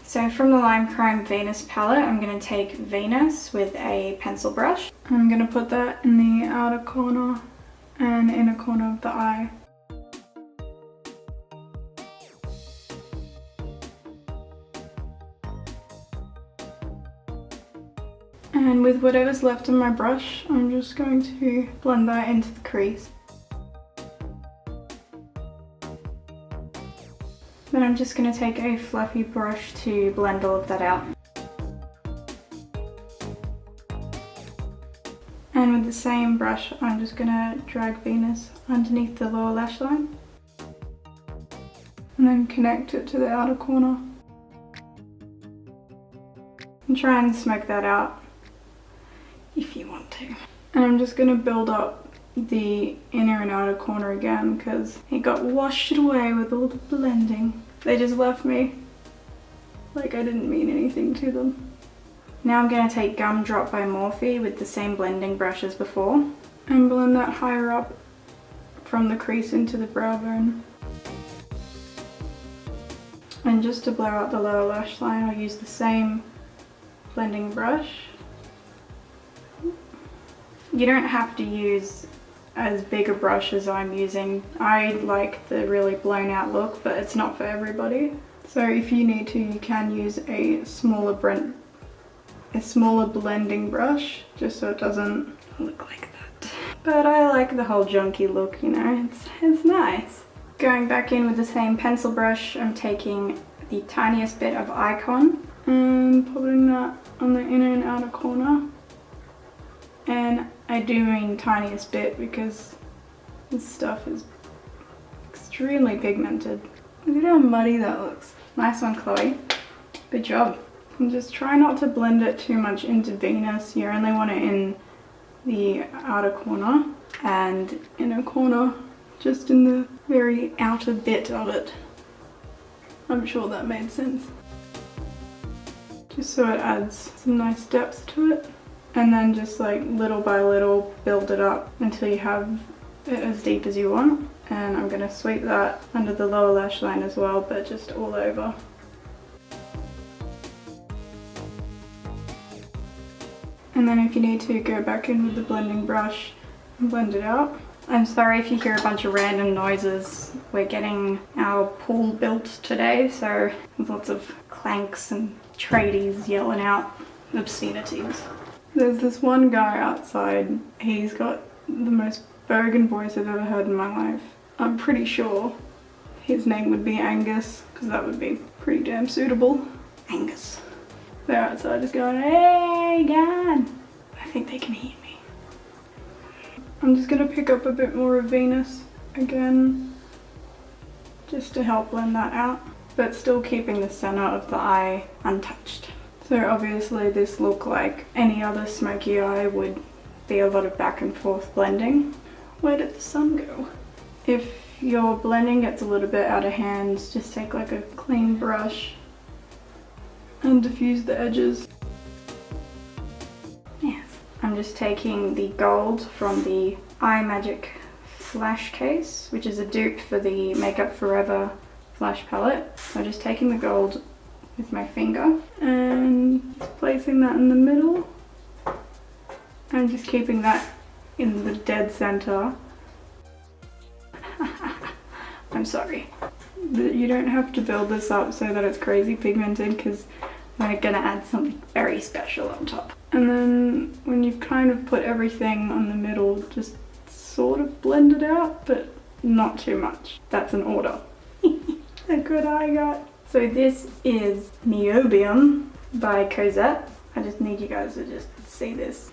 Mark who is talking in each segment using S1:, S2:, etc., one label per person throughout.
S1: So from the Lime Crime Venus palette, I'm going to take Venus with a pencil brush. I'm going to put that in the outer corner and inner corner of the eye. And with whatever's left on my brush, I'm just going to blend that into the crease. Then I'm just going to take a fluffy brush to blend all of that out. And with the same brush, I'm just going to drag Venus underneath the lower lash line. And then connect it to the outer corner. And try and smoke that out if you want to. And I'm just going to build up the inner and outer corner again because it got washed away with all the blending. They just left me like I didn't mean anything to them. Now I'm going to take Gumdrop by Morphe with the same blending brush as before and blend that higher up from the crease into the brow bone. And just to blur out the lower lash line, I'll use the same blending brush. You don't have to use as big a brush as I'm using. I like the really blown out look, but it's not for everybody. So if you need to, you can use a smaller blending brush, just so it doesn't look like that. But I like the whole junky look, you know, it's nice. Going back in with the same pencil brush, I'm taking the tiniest bit of Icon and putting that on the inner and outer corner. And I do mean tiniest bit because this stuff is extremely pigmented. Look at how muddy that looks. Nice one, Chloe. Good job. And just try not to blend it too much into Venus. You only want it in the outer corner and inner corner, just in the very outer bit of it. I'm sure that made sense. Just so it adds some nice depth to it. And then just like little by little build it up until you have it as deep as you want. And I'm going to sweep that under the lower lash line as well, but just all over. And then if you need to, go back in with the blending brush and blend it out. I'm sorry if you hear a bunch of random noises. We're getting our pool built today, so there's lots of clanks and tradies yelling out obscenities. There's this one guy outside. He's got the most bogan voice I've ever heard in my life. I'm pretty sure his name would be Angus, because that would be pretty damn suitable. Angus. They're outside just going, "Hey, God!" I think they can hear me. I'm just going to pick up a bit more of Venus again, just to help blend that out, but still keeping the center of the eye untouched. So obviously this look, like any other smoky eye, would be a lot of back and forth blending. Where did the sun go? If your blending gets a little bit out of hand, just take like a clean brush and diffuse the edges. Yes. I'm just taking the gold from the Imagic flash case, which is a dupe for the Makeup Forever flash palette. So I'm just taking the gold with my finger and placing that in the middle and just keeping that in the dead center. I'm sorry. You don't have to build this up so that it's crazy pigmented, because we're gonna add something very special on top. And then when you've kind of put everything on the middle, just sort of blend it out, but not too much. That's an order. A good eye got. So this is Niobium by Cozette. I just need you guys to just see this.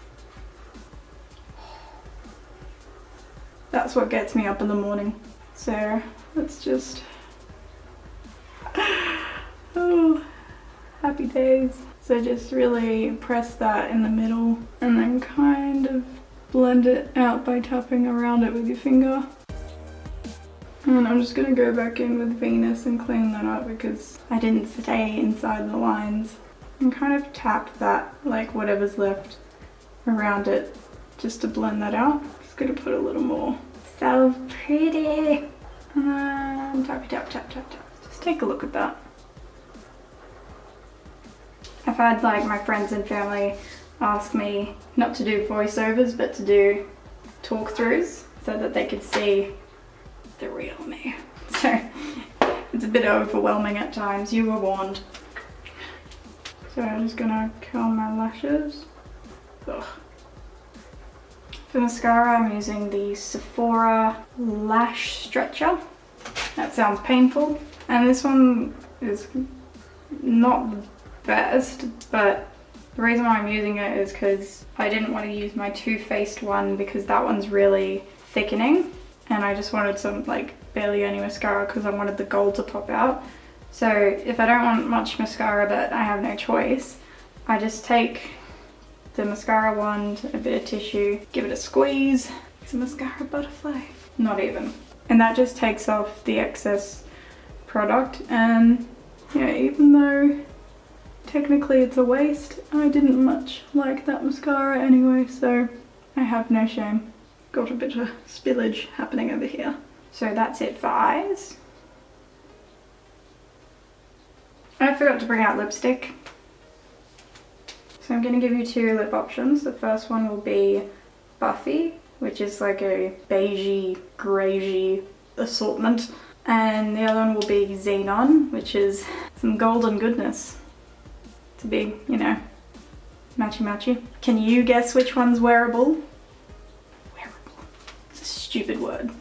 S1: That's what gets me up in the morning. So let's just, oh, happy days. So just really press that in the middle and then kind of blend it out by tapping around it with your finger. And I'm just going to go back in with Venus and clean that up because I didn't stay inside the lines. And kind of tap that, like whatever's left around it, just to blend that out. Just going to put a little more. So pretty. And tap, tap, tap, tap, tap. Just take a look at that. had like my friends and family ask me not to do voiceovers but to do talk throughs so that they could see the real me. So it's a bit overwhelming at times, you were warned. So I'm just gonna curl my lashes. Ugh. For mascara, I'm using the Sephora Lash Stretcher. That sounds painful. And this one is not the best, but the reason why I'm using it is because I didn't want to use my Too Faced one because that one's really thickening. And I just wanted some like barely any mascara because I wanted the gold to pop out. So if I don't want much mascara but I have no choice, I just take the mascara wand, a bit of tissue, give it a squeeze. It's a mascara butterfly. Not even. And that just takes off the excess product. And yeah, even though technically it's a waste, I didn't much like that mascara anyway, so I have no shame. Got a bit of spillage happening over here. So that's it for eyes. I forgot to bring out lipstick. So I'm going to give you two lip options. The first one will be Buffy, which is like a beigey, greigey assortment. And the other one will be Zenon, which is some golden goodness. To be, you know, matchy matchy. Can you guess which one's wearable? Wearable. It's a stupid word.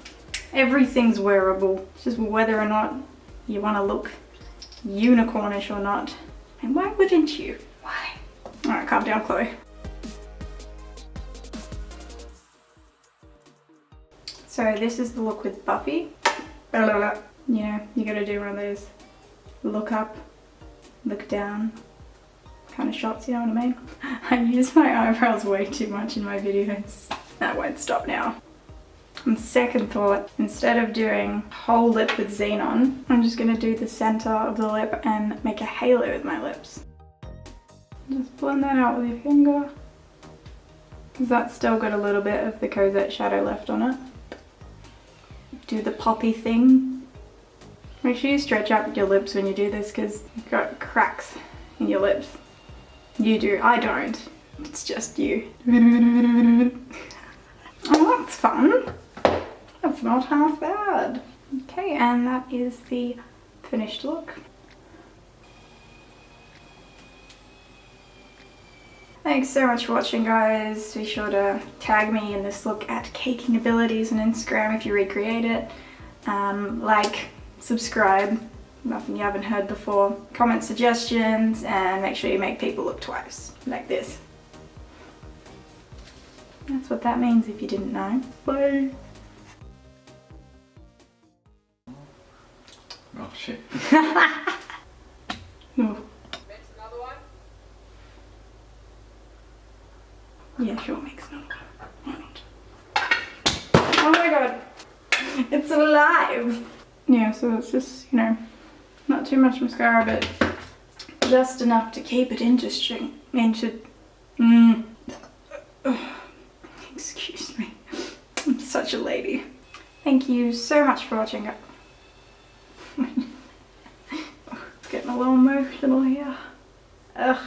S1: Everything's wearable. It's just whether or not you want to look unicornish or not. And why wouldn't you? Why? Alright, calm down, Chloe. So this is the look with Buffy. You know, you gotta do one of those look up, look down kind of shots, you know what I mean? I use my eyebrows way too much in my videos. That won't stop now. On second thought, instead of doing whole lip with Zenon, I'm just gonna do the center of the lip and make a halo with my lips. Just blend that out with your finger, because that's still got a little bit of the Cozette shadow left on it. Do the poppy thing. Make sure you stretch out your lips when you do this because you've got cracks in your lips. You do, I don't. It's just you. Oh, that's fun. That's not half bad. Okay, and that is the finished look. Thanks so much for watching, guys. Be sure to tag me in this look at Caking Abilities on Instagram if you recreate it. Like, subscribe, nothing you haven't heard before. Comment suggestions and make sure you make people look twice, like this. That's what that means if you didn't know. Bye.
S2: Oh shit.
S1: No. Yeah, sure, makes another one. Why not? Oh my god, it's alive! Yeah, so it's just, you know, not too much mascara, but just enough to keep it interesting. Excuse me. I'm such a lady. Thank you so much for watching. Getting a little emotional here. Ugh.